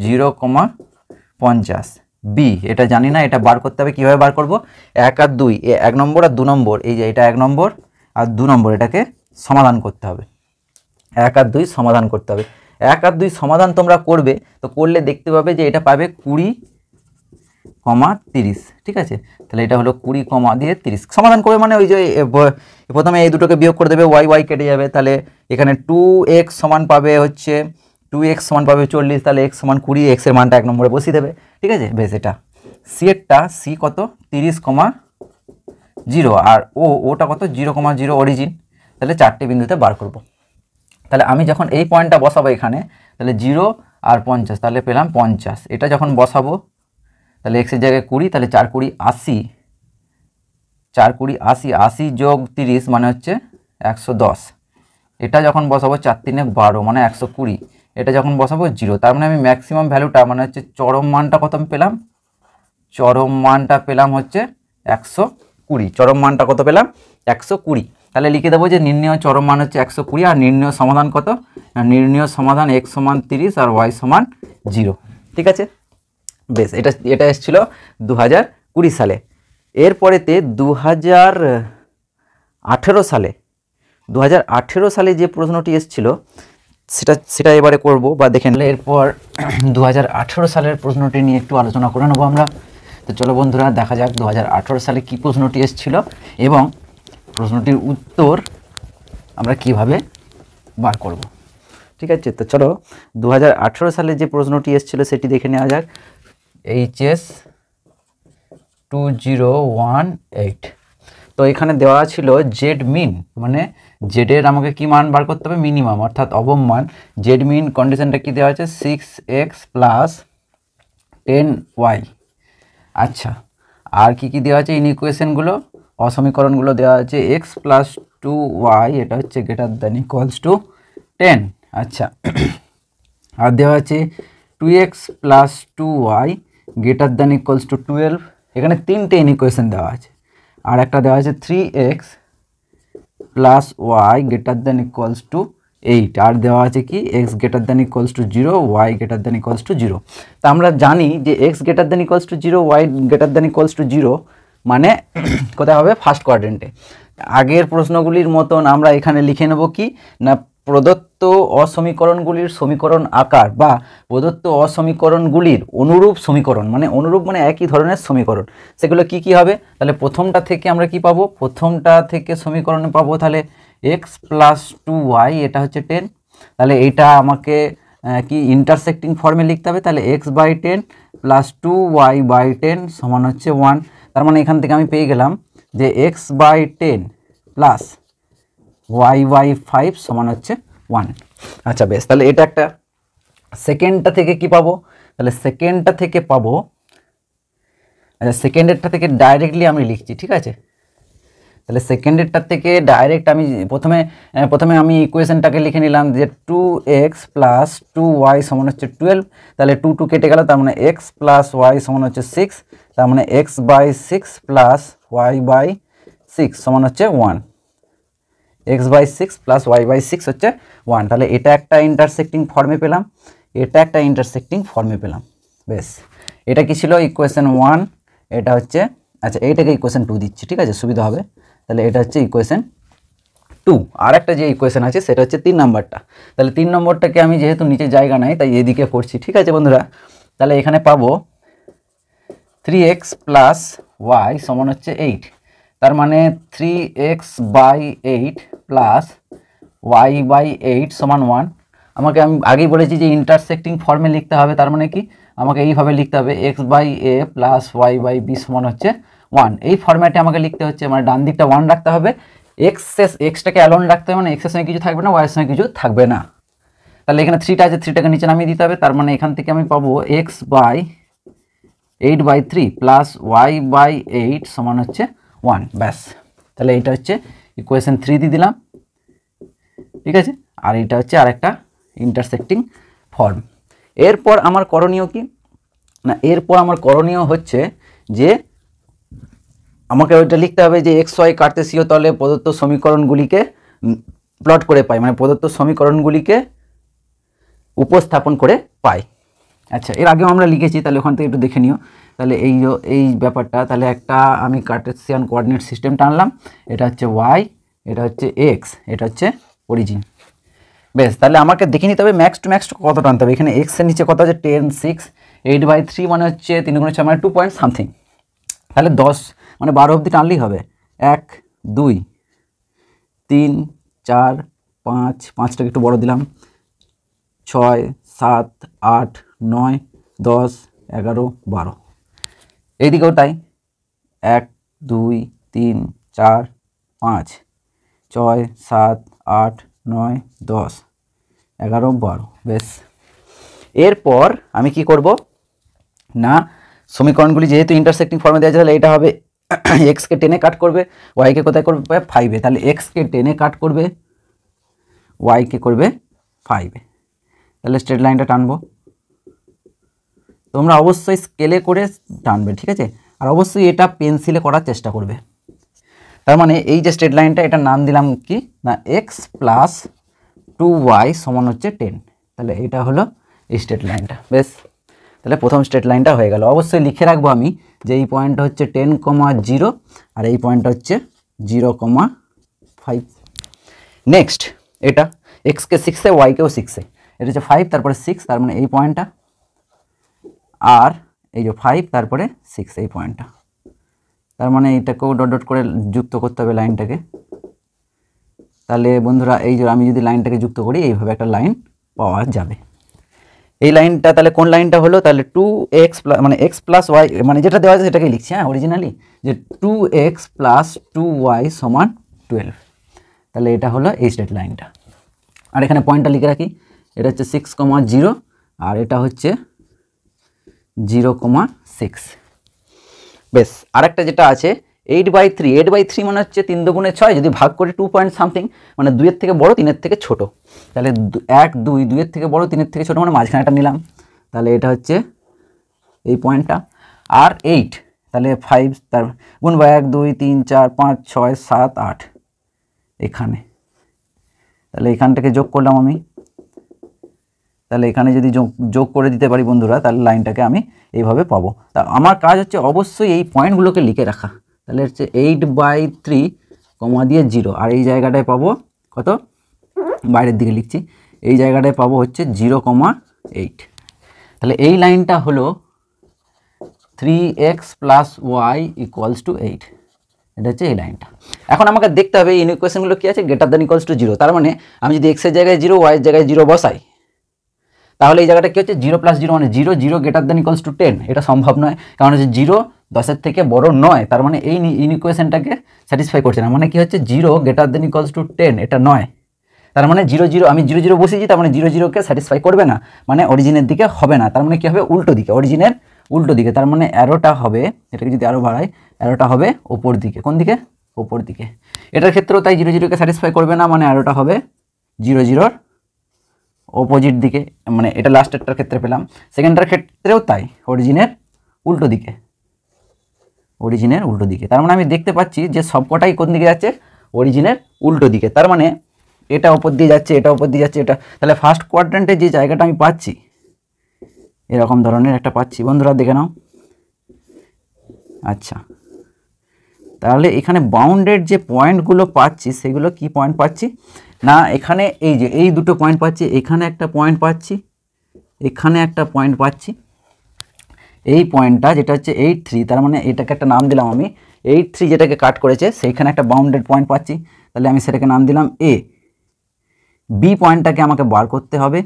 0,50, বি এটা জানি না, এটা বার করতে হবে। কীভাবে বার করব? 1 আর 2, 1 নম্বর আর 2 নম্বর, এই যে এটা 1 নম্বর আর 2 নম্বর, এটাকে সমাধান করতে হবে। 1 আর 2 সমাধান করতে হবে। 1 আর 2 সমাধান তোমরা করবে, তো করলে দেখতে পাবে যে এটা পাবে 20,30, ঠিক আছে। তাহলে এটা হলো 20, দিয়ে 30 সমাধান করবে, মানে ওই যে প্রথমে এই দুটোকে বিয়োগ করে দেবে, ওয়াই ওয়াই কেটে যাবে, তাহলে এখানে 2x সমান পাবে হচ্ছে 2x সমান পাবে 40, তাহলে x সমান 20, x এর মানটা 1 নম্বরে বসিয়ে দেবে, ঠিক আছে। বেশ, এটা সি এরটা সি কত 30,0 আর ওটা কত 0,0 অরিজিন, তাহলে 4টে বিন্দুতে বার করব। তাহলে আমি যখন এই পয়েন্টটা বসাবো এখানে, তাহলে 0 আর 50, তাহলে পেলাম 50। এটা যখন বসাবো তাহলে x এর জায়গায় 20, তাহলে 4 20 80, 4 20 80, 80 যোগ 30 মানে হচ্ছে 110। এটা যখন বসাবো 4 3 12 মানে 120। এটা যখন বসাবো 0, তার মানে আমি ম্যাক্সিমাম ভ্যালুটা মানে হচ্ছে চরম মানটা কত আমি পেলাম, চরম মানটা পেলাম হচ্ছে 120। চরম মানটা কত পেলাম 120। তাহলে লিখে দেবো যে নির্ণয় চরম মান হচ্ছে 120, আর নির্ণয় সমাধান কত, নির্ণয় সমাধান x সমান 30 আর y সমান 0, ঠিক আছে। বেশ, এটা এসেছিল 2020 সালে। এরপরেতে 2018 সালে, 2018 সালে যে প্রশ্নটি এসেছিল সেটা এবারে করব বা দেখে নিলে। এরপর 2018 সালের প্রশ্নটি নিয়ে একটু আলোচনা করে নেবো আমরা। তো চলো বন্ধুরা, দেখা যাক 2018 সালে কি প্রশ্নটি এসেছিল এবং প্রশ্নটির উত্তর আমরা কিভাবে বার করব, ঠিক আছে। তো চলো 2018 সালে যে প্রশ্নটি এসেছিল সেটি দেখে নেওয়া যাক। HS 2018, তো এখানে দেওয়া ছিল জেড মিন, মানে জেডের আমাকে কি মান বার করতে হবে, মিনিমাম অর্থাৎ অবম মান। জেড মিন কন্ডিশনটা কি দেওয়া আছে 6x প্লাস 10y। আচ্ছা, আর কি দেওয়া আছে ইনইকুয়েশনগুলো, অসমীকরণগুলো দেওয়া আছে x প্লাস 2y, এটা হচ্ছে গ্রেটার দ্যান ইকুয়ালস টু 10। আচ্ছা, আর দেওয়া আছে 2x plus 2y greater than equals two 12। এখানে 3টে ইনইকুয়েশন দেওয়া আছে। আর একটা দেওয়া আছে 3x plus y greater than equals two 8, আর দেওয়া আছে কি x greater than equals to 0, y greater than equals to 0। তা আমরা জানি যে x greater than equals to 0, y greater than equals to 0 মানে কোথায় হবে, ফার্স্ট কোয়াড্রেন্টে। আগের প্রশ্নগুলির মতন আমরা এখানে লিখে নেব কি না, প্রদত্ত অসমীকরণগুলির সমীকরণ আকার বা প্রদত্ত অসমীকরণগুলির অনুরূপ সমীকরণ, মানে অনুরূপ মানে একই ধরনের সমীকরণ, সেগুলো কি হবে। তাহলে প্রথমটা থেকে আমরা কি পাবো, প্রথমটা থেকে সমীকরণে পাবো তাহলে x প্লাস 2y, এটা হচ্ছে 10। তাহলে এইটা আমাকে কি ইন্টারসেক্টিং ফর্মে লিখতে হবে, তাহলে x/10 প্লাস 2y/10 সমান হচ্ছে 1। তার মানে এখান থেকে আমি পেয়ে গেলাম যে x/10 প্লাস y/5 সমান হচ্ছে 1। আচ্ছা বেশ, তাহলে এটা একটা। সেকেন্ডটা থেকে কি পাবো, তাহলে সেকেন্ডটা থেকে পাবো, আচ্ছা সেকেন্ডেরটা থেকে ডাইরেক্টলি আমি লিখছি, ঠিক আছে। তাহলে সেকেন্ডেরটা থেকে ডাইরেক্ট আমি প্রথমে আমি ইকুয়েশনটাকে লিখে নিলাম যে 2x প্লাস 2y সমান হচ্ছে 12। তাহলে 2 কেটে গেল, তার মানে x প্লাস y সমান হচ্ছে 6, তার মানে x/6 প্লাস y/6 সমান হচ্ছে 1। x/6 প্লাস y/6 হচ্ছে 1। তাহলে এটা একটা ইন্টারসেক্টিং ফর্মে পেলাম, এটা একটা ইন্টারসেক্টিং ফর্মে পেলাম। বেশ, এটা কি ছিল ইকুয়েশন 1, এটা হচ্ছে, আচ্ছা এইটাকে ইকুয়েশন 2 দিচ্ছি, ঠিক আছে, সুবিধা হবে। তাহলে এটা হচ্ছে ইকুয়েশন 2। আর একটা যে ইকুয়েশন আছে সেটা হচ্ছে 3 নম্বরটা। তাহলে 3 নম্বরটাকে আমি যেহেতু নিচে জায়গা নাই তাই এদিকে করছি, ঠিক আছে বন্ধুরা। তাহলে এখানে পাবো 3x প্লাস y সমান হচ্ছে 8, তার মানে 3x/8 প্লাস y/8 সমান 1। আমি আগেই বলেছি যে ইন্টারসেক্টিং ফর্মে লিখতে হবে, তার মানে কি আমাকে এইভাবে লিখতে হবে x/a প্লাস y/b সমান হচ্ছে 1। এই ফর্ম্যাটে আমাকে লিখতে হচ্ছে, মানে ডান দিকটা 1 রাখতে হবে, এক্সটাকে অ্যালোন রাখতে হবে, মানে এক্সের সঙ্গে কিছু থাকবে না, ওয়াইয়ের সঙ্গে কিছু থাকবে না। তাহলে এখানে 3টা আছে, 3টাকে নিচে নামিয়ে দিতে হবে। তার মানে এখান থেকে আমি পাবো x/8/3 প্লাস y/8 সমান হচ্ছে 1। ব্যাস, তাহলে এইটা হচ্ছে ইকুয়েশন 3 দিয়ে দিলাম, ঠিক আছে। আর এইটা হচ্ছে আরেকটা ইন্টারসেক্টিং ফর্ম। এরপর আমার করণীয় কি না, এরপর আমার করণীয় হচ্ছে যে আমাকে ওইটা লিখতে হবে যে xy কার্তেশীয় তলে প্রদত্ত সমীকরণগুলিকে প্লট করে পাই, মানে প্রদত্ত সমীকরণগুলিকে উপস্থাপন করে পাই। আচ্ছা, এর আগেও আমরা লিখেছি, তাহলে ওখান থেকে একটু দেখে নিও। তাহলে এই ব্যাপারটা, তাহলে একটা আমি কার্টেসিয়ান কোঅর্ডিনেট সিস্টেম টানলাম, এটা হচ্ছে y, এটা হচ্ছে x, এটা হচ্ছে অরিজিন। বেশ, তাহলে আমাকে দেখে নিতে হবে ম্যাক্স টু ম্যাক্স কত টানতে হবে। এখানে এক্স এর নিচে কত আছে 10, 6, 8/3 মানে হচ্ছে 3 গুণে 6 মানে 2 পয়েন্ট সামথিং। তাহলে 10 মানে 12 অবধি টানলেই হবে। 1, 2, 3, 4, 5, 5টাকে একটু বড় দিলাম, 6, 7, 8, 9, 10, 11, 12। এইদিকেও তাই, 1, 2, 3, 4, 5, 6, 7, 8, 9, 10, 11, 12। বেশ, এরপর আমি কি করব না, সমীকরণগুলি যেহেতু ইন্টারসেক্টিং ফর্মে দেওয়া আছে তাহলে এটা হবে এক্সকে 10-এ কাট করবে, ওয়াইকে কোথায় করবে 5-এ। তাহলে এক্সকে 10-এ কাট করবে, ওয়াইকে করবে 5-এ। তাহলে স্ট্রেট লাইনটা টানবো। তোমরা অবশ্যই স্কেলে করে টানবে, ঠিক আছে? আর অবশ্যই এটা পেন্সিলে করার চেষ্টা করবে। তার মানে এই যে স্ট্রেট লাইনটা, এটার নাম দিলাম কি না এক্স প্লাস 2y সমান হচ্ছে 10। তাহলে এটা হলো এই স্ট্রেট লাইনটা। বেশ, তাহলে প্রথম স্ট্রেট লাইনটা হয়ে গেল। অবশ্যই লিখে রাখবো আমি যে এই পয়েন্টটা হচ্ছে 10,0 আর এই পয়েন্টটা হচ্ছে 0,5। নেক্সট এটা এক্সকে 6-এ, ওয়াইকেও 6-এ, এটা হচ্ছে 5 তারপরে 6, তার মানে এই পয়েন্টটা, আর এই যে 5 তারপরে 6 এই পয়েন্টটা। তার মানে এইটাকেও ডট ডট করে যুক্ত করতে হবে লাইনটাকে। তাহলে বন্ধুরা এই যে আমি যদি লাইনটাকে যুক্ত করি এইভাবে একটা লাইন পাওয়া যাবে। এই লাইনটা তাহলে কোন লাইনটা হলো, তাহলে 2x মানে x প্লাস ওয়াই, মানে যেটা দেওয়া আছে সেটাকে লিখছি হ্যাঁ অরিজিনালি, যে 2x প্লাস 2y সমান 12। তাহলে এটা হলো এই স্ট্রেট লাইনটা। আর এখানে পয়েন্টটা লিখে রাখি, এটা হচ্ছে 6,0 আর এটা হচ্ছে 0,6। বেশ, আরেকটা যেটা আছে 8/3, 8/3 মানে হচ্ছে 3 দুগুণে 6, যদি ভাগ করি 2 পয়েন্ট সামথিং মানে 2-এর থেকে বড় 3-এর থেকে ছোট। তাহলে 1, 2, 2-এর থেকে বড় 3-এর থেকে ছোট মানে মাঝখানেটা নিলাম। তাহলে এটা হচ্ছে এই পয়েন্টটা। আর 8 তাহলে 5 তার গুণ বা 1, 2, 3, 4, 5, 6, 7, 8 এখানে। তাহলে এখানটাকে যোগ করলাম আমি। তাহলে এখানে যদি যোগ করে দিতে পারি বন্ধুরা, তাহলে লাইনটাকে আমি এইভাবে পাবো। তা আমার কাজ হচ্ছে অবশ্যই এই পয়েন্টগুলোকে লিখে রাখা। তাহলে হচ্ছে 8/3 কমা দিয়ে 0, আর এই জায়গাটায় পাবো কত, বাইরের দিকে লিখছি, এই জায়গাটায় পাবো হচ্ছে 0,8। তাহলে এই লাইনটা হলো 3x plus Y equals two 8। এটা হচ্ছে এই লাইনটা। এখন আমাকে দেখতে হবে এই ইকুয়েশনগুলো কী আছে, গ্রেটার দ্যান ইকুয়ালস টু 0। তার মানে আমি যদি এক্সের জায়গায় 0, ওয়াইয়ের জায়গায় 0 বসাই, তাহলে এই জায়গাটা কী হচ্ছে 0 + 0 মানে 0, 0 গ্রেটার দ্যান ইকুয়ালস টু 10। এটা সম্ভব নয়, কারণ হচ্ছে 0 10-এর থেকে বড় নয়। তার মানে এই ইকুয়েশনটাকে স্যাটিসফাই করছে না। মানে কি হচ্ছে 0 গ্রেটার দ্যান ইকুয়ালস টু 10, এটা নয়। তার মানে 0, 0 আমি 0, 0 বসিয়েছি, তার মানে 0, 0কে স্যাটিসফাই করবে না, মানে অরিজিনের দিকে হবে না। তার মানে কী হবে, উল্টো দিকে, অরিজিনের উল্টো দিকে। তার মানে অ্যারোটা হবে, এটাকে যদি আরও বাড়াই, অ্যারোটা হবে ওপর দিকে। কোন দিকে, ওপর দিকে। এটার ক্ষেত্রেও তাই 0, 0কে স্যাটিসফাই করবে না, মানে অ্যারোটা হবে 0, 0-র অপোজিট দিকে। মানে এটা লাস্টেরটার ক্ষেত্রে পেলাম, সেকেন্ডটার ক্ষেত্রেও তাই, অরিজিনের উল্টো দিকে, অরিজিনের উল্টো দিকে। তার মানে আমি দেখতে পাচ্ছি যে সবকটাই কোন দিকে যাচ্ছে, অরিজিনের উল্টো দিকে। তার মানে এটা ওপর দিয়ে যাচ্ছে, এটা ওপর দিয়ে যাচ্ছে, এটা। তাহলে ফার্স্ট কোয়াড্রেন্টে যে জায়গাটা আমি পাচ্ছি এরকম ধরনের একটা পাচ্ছি, বন্ধুরা দেখে নাও। আচ্ছা, তাহলে এখানে বাউন্ডেড যে পয়েন্টগুলো পাচ্ছি সেগুলো কি পয়েন্ট পাচ্ছি না, এখানে এই যে এই দুটো পয়েন্ট পাচ্ছি, এখানে একটা পয়েন্ট পাচ্ছি, এখানে একটা পয়েন্ট পাচ্ছি। এই পয়েন্টটা যেটা হচ্ছে 8,3, তার মানে এটাকে একটা নাম দিলাম আমি 8,3, যেটাকে কাট করেছে সেইখানে একটা বাউন্ডেড পয়েন্ট পাচ্ছি। তাহলে আমি সেটাকে নাম দিলাম এ। বি পয়েন্টটাকে আমাকে বার করতে হবে,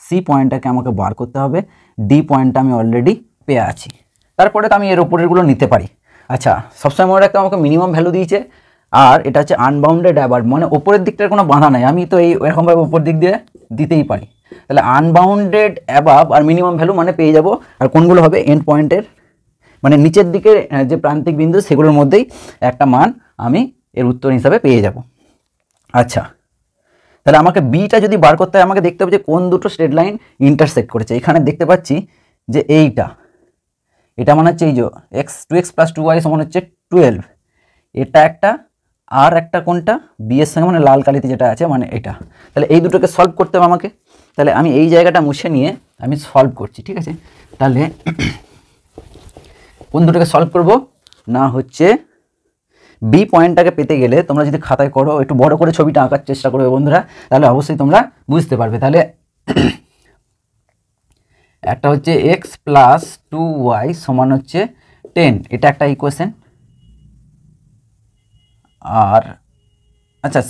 সি পয়েন্টটাকে আমাকে বার করতে হবে, ডি পয়েন্টটা আমি অলরেডি পেয়ে আছি। তারপরে তো আমি এর ওপরেরগুলো নিতে পারি। আচ্ছা, সবসময় মনে রাখতে আমাকে মিনিমাম ভ্যালু দিয়েছে, আর এটা হচ্ছে আনবাউন্ডেড অ্যাবার্ড, মানে ওপরের দিকটার কোনো বাধা নাই, আমি তো এই এরকমভাবে ওপর দিক দিয়ে দিতেই পারি। তাহলে আনবাউন্ডেড অ্যাবাব আর মিনিমাম ভ্যালু মানে পেয়ে যাব। আর কোনগুলো হবে, এন্ড পয়েন্টের মানে নিচের দিকে যে প্রান্তিক বিন্দু সেগুলোর মধ্যেই একটা মান আমি এর উত্তর হিসাবে পেয়ে যাব। আচ্ছা, তাহলে আমাকে বিটা যদি বার করতে হয় আমাকে দেখতে হবে যে কোন দুটো স্ট্রেট লাইন ইন্টারসেক্ট করেছে। এখানে দেখতে পাচ্ছি যে এইটা, এটা মানে হচ্ছে এই যে 2x + 2y সমান হচ্ছে 12, এটা একটা, আর একটা কোনটা বি এর সঙ্গে মানে লাল কালিতে যেটা আছে মানে এটা। তাহলে এই দুটোকে সলভ করতে হবে আমাকে। তাহলে আমি এই জায়গাটা মুছে নিয়ে আমি সলভ করছি, ঠিক আছে? তাহলে কোন দুটোকে সলভ করব না, হচ্ছে বি পয়েন্টটাকে পেতে গেলে তোমরা যদি খাতায় করো, একটু বড় করে ছবিটা আঁকার চেষ্টা করবে বন্ধুরা, তাহলে অবশ্যই তোমরা বুঝতে পারবে। তাহলে একটা হচ্ছে এক্স প্লাস 2y সমান হচ্ছে 10, এটা একটা ইকুয়েশন। আর আচ্ছা,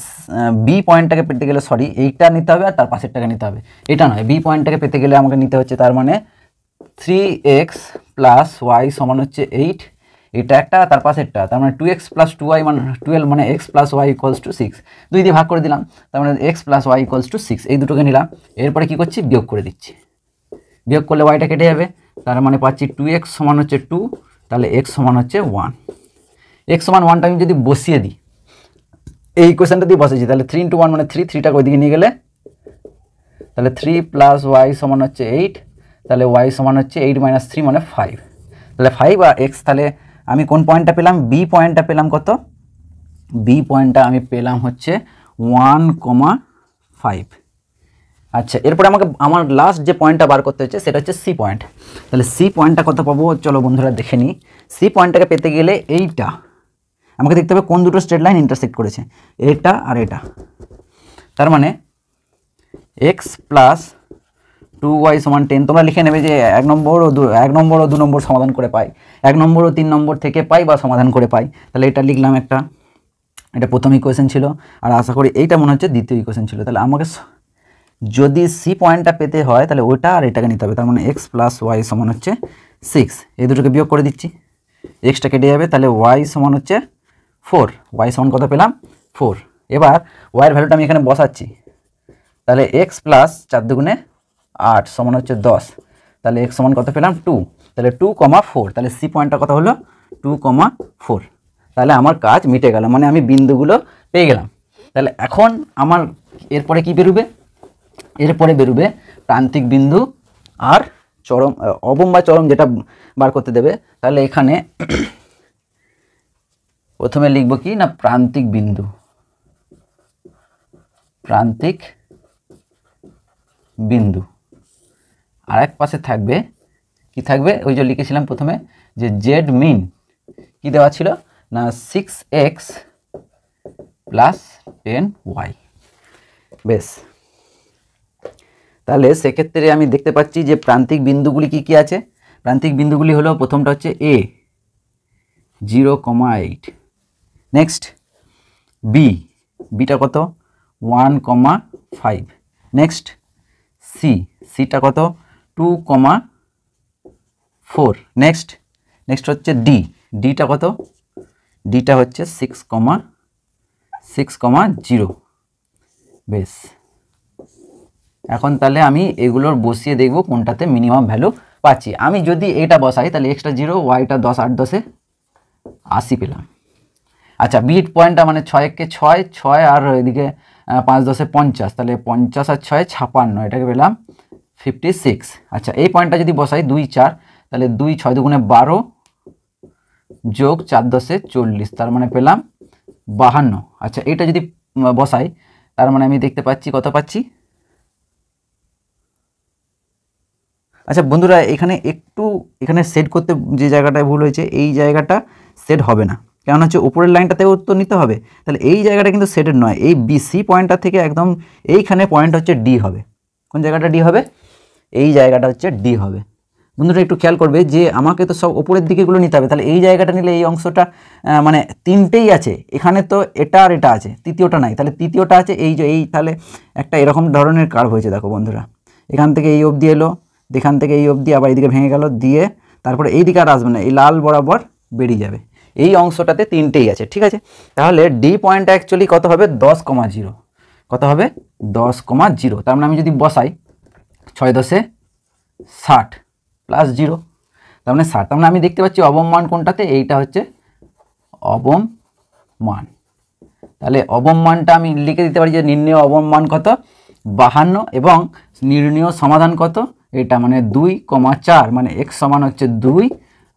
বি পয়েন্টটাকে পেতে গেলে সরি এইটা নিতে হবে আর তার পাশেরটাকে নিতে হবে, এটা নয়। বি পয়েন্টটাকে পেতে গেলে আমাকে নিতে হচ্ছে তার মানে 3x প্লাস ওয়াই সমান হচ্ছে 8, এটা একটা তার পাশেরটা, তার মানে 2x প্লাস 2y মানে 12, মানে x plus Y equals to 6। 2 দিয়ে ভাগ করে দিলাম, তার মানে x plus Y equals to 6, এই দুটোকে নিলাম। এরপরে কী করছি, বিয়োগ করে দিচ্ছি। বিয়োগ করলে ওয়াইটা কেটে যাবে, তার মানে পাচ্ছি 2x সমান হচ্ছে 2, তাহলে x সমান হচ্ছে 1। x সমান 1টা আমি যদি বসিয়ে দিই, এই ইকুয়েশনটা দিয়ে বসেছি, তাহলে 3 × 1 মানে 3, 3টাকে ওইদিকে নিয়ে গেলে তাহলে 3 প্লাস ওয়াই সমান হচ্ছে 8, তাহলে ওয়াই সমান হচ্ছে 8 - 3 মানে 5, তাহলে 5 আর x। তাহলে আমি কোন পয়েন্টটা পেলাম, বি পয়েন্টটা পেলাম কত, বি পয়েন্টটা আমি পেলাম হচ্ছে 1,5। আচ্ছা, এরপরে আমাকে আমার লাস্ট যে পয়েন্টটা বার করতে হচ্ছে সেটা হচ্ছে সি পয়েন্ট। তাহলে সি পয়েন্টটা কত পাবো, চলো বন্ধুরা দেখে নিই। সি পয়েন্টটাকে পেতে গেলে এইটা আমাকে দেখতে হবে কোন দুটো স্ট্রেট লাইন ইন্টারসেক্ট করেছে, এটা আর এটা। তার মানে এক্স প্লাস 2y সমান 10, তোমরা লিখে নেবে যে 1 নম্বর ও 2 নম্বর সমাধান করে পাই, 1 নম্বর ও 3 নম্বর থেকে পাই বা সমাধান করে পাই। তাহলে এটা লিখলাম একটা, এটা প্রথম ইকুয়েশন ছিল, আর আশা করি এইটা মনে হচ্ছে দ্বিতীয় ইকুয়েশন ছিল। তাহলে আমাকে যদি সি পয়েন্টটা পেতে হয় তাহলে ওইটা আর এটাকে নিতে হবে, তার মানে এক্স প্লাস ওয়াই সমান হচ্ছে 6, এই দুটোকে বিয়োগ করে দিচ্ছি, এক্সটা কেটে যাবে, তাহলে ওয়াই সমান হচ্ছে 4, ওয়াই সমান কত পেলাম 4। এবার ওয়াইয়ের ভ্যালুটা আমি এখানে বসাচ্ছি, তাহলে এক্স প্লাস 4 × 8 সমান হচ্ছে 10, তাহলে এক্স সমান কত পেলাম 2, তাহলে 2,4, তাহলে সি পয়েন্টটা কত হলো 2,4। তাহলে আমার কাজ মিটে গেল, মানে আমি বিন্দুগুলো পেয়ে গেলাম। তাহলে এখন আমার এরপরে কি বেরোবে, এরপরে বেরোবে প্রান্তিক বিন্দু আর চরম, অবম বা চরম যেটা বার করতে দেবে। তাহলে এখানে প্রথমে লিখব কি না, প্রান্তিক বিন্দু, প্রান্তিক বিন্দু। আর এক পাশে থাকবে কি থাকবে, ওই যে লিখেছিলাম প্রথমে যে জেড মিন কি দেওয়া ছিল না 6x প্লাস 10y। বেশ, তাহলে সেক্ষেত্রে আমি দেখতে পাচ্ছি যে প্রান্তিক বিন্দুগুলি কি কি আছে। প্রান্তিক বিন্দুগুলি হলো, প্রথমটা হচ্ছে এ 0,8, নেক্সট বি, বিটা কত 1,5, নেক্সট সি, সিটা কত 2,4, নেক্সট হচ্ছে ডি, ডিটা কত, ডিটা হচ্ছে 6,0। বেশ, এখন তাহলে আমি এগুলোর বসিয়ে দেখব কোনটাতে মিনিমাম ভ্যালু পাচ্ছি। আমি যদি এটা বসাই তাহলে এক্সটা 0, ওয়াইটা 10, 8 × 10 = 80 পেলাম। আচ্ছা, বিট পয়েন্টটা মানে 6 × 6 6 আর এদিকে 5 × 10 = 50, তাহলে 50 আর 6 56, এটাকে পেলাম 56। আচ্ছা, এই পয়েন্টটা যদি বসাই 2, 4, তাহলে 2, 6 × 2 = 12 যোগ 4 × 10 = 40, তার মানে পেলাম 52। আচ্ছা, এটা যদি বসাই তার মানে আমি দেখতে পাচ্ছি কত পাচ্ছি। আচ্ছা বন্ধুরা, এখানে সেট করতে যে জায়গাটায় ভুল হয়েছে, এই জায়গাটা সেট হবে না, কারণ হচ্ছে উপরের লাইনটাতেও তো নিতে হবে। তাহলে এই জায়গাটা কিন্তু সেটেড নয়, এই বিসি পয়েন্টটা থেকে একদম এইখানে পয়েন্ট হচ্ছে ডি হবে। কোন জায়গাটা ডি হবে, এই জায়গাটা হচ্ছে ডি হবে। বন্ধুরা একটু খেয়াল করবে যে আমাকে তো সব উপরের দিকেগুলো নিতে হবে, তাহলে এই জায়গাটা নিলে এই অংশটা মানে তিনটেই আছে, এখানে তো এটা আর এটা আছে, তৃতীয়টা নাই, তাহলে তৃতীয়টা আছে এই যে এই, তাহলে একটা এরকম ধরনের কার্ভ হয়েছে। দেখো বন্ধুরা, এখান থেকে এই অবধি এলো, এখান থেকে এই অবধি, আবার এইদিকে ভেঙে গেল, দিয়ে তারপরে এই দিকে আর আসবে না, এই লাল বরাবর বেরিয়ে যাবে। এই অংশটাতে তিনটেই আছে, ঠিক আছে। তাহলে ডি পয়েন্টটা অ্যাকচুয়ালি কত হবে 10,0, কত হবে 10,0। তার মানে আমি যদি বসাই 6 × 10 = 60 প্লাস 0, তার মানে 60। তার মানে আমি দেখতে পাচ্ছি অবম মান কোনটাতে, এইটা হচ্ছে অবম মান। তাহলে অবম মানটা আমি লিখে দিতে পারি যে নির্ণেয় অবম মান কত 52, এবং নির্ণেয় সমাধান কত, এটা মানে 2,4, মানে x সমান হচ্ছে 2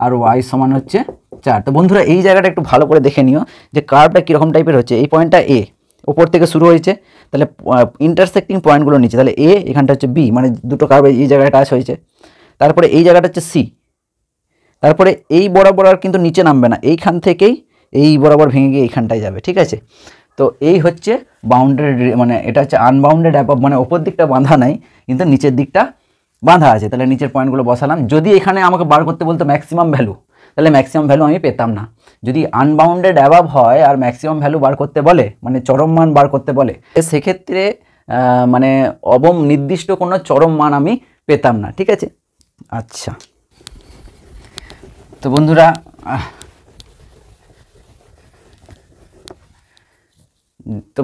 আর y সমান হচ্ছে 4। তো বন্ধুরা এই জায়গাটা একটু ভালো করে দেখে নিও যে কার্ভটা কীরকম টাইপের হচ্ছে। এই পয়েন্টটা এ, ওপর থেকে শুরু হয়েছে, তাহলে ইন্টারসেক্টিং পয়েন্টগুলো নিচে, তাহলে এ, এখানটা হচ্ছে বি, মানে দুটো কার্ভ এই জায়গায় টাচ হয়েছে। তারপরে এই জায়গাটা হচ্ছে সি, তারপরে এই বরাবর আর কিন্তু নিচে নামবে না, এইখান থেকেই এই বরাবর ভেঙে গিয়ে এইখানটায় যাবে, ঠিক আছে। তো এই হচ্ছে বাউন্ডেড, মানে এটা হচ্ছে আনবাউন্ডেড অ্যাবভ, মানে ওপর দিকটা বাঁধা নাই কিন্তু নিচের দিকটা বাঁধা আছে। তাহলে নিচের পয়েন্টগুলো বসালাম। যদি এখানে আমাকে বার করতে বলতো ম্যাক্সিমাম ভ্যালু, তাহলে ম্যাক্সিমাম ভ্যালু আমি পেতাম না। যদি আনবাউন্ডেড অ্যাবভ হয় আর ম্যাক্সিমাম ভ্যালু বার করতে বলে, মানে চরম মান বার করতে বলে, সেক্ষেত্রে মানে নির্দিষ্ট কোনো চরম মান আমি পেতাম না, ঠিক আছে। আচ্ছা, তো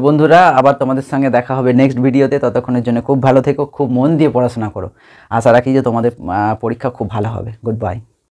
বন্ধুরা আবার তোমাদের সঙ্গে দেখা হবে নেক্সট ভিডিওতে। ততক্ষণের জন্য খুব ভালো থেকো, খুব মন দিয়ে পড়াশোনা করো। আশা রাখি যে তোমাদের পরীক্ষা খুব ভালো হবে। Good bye.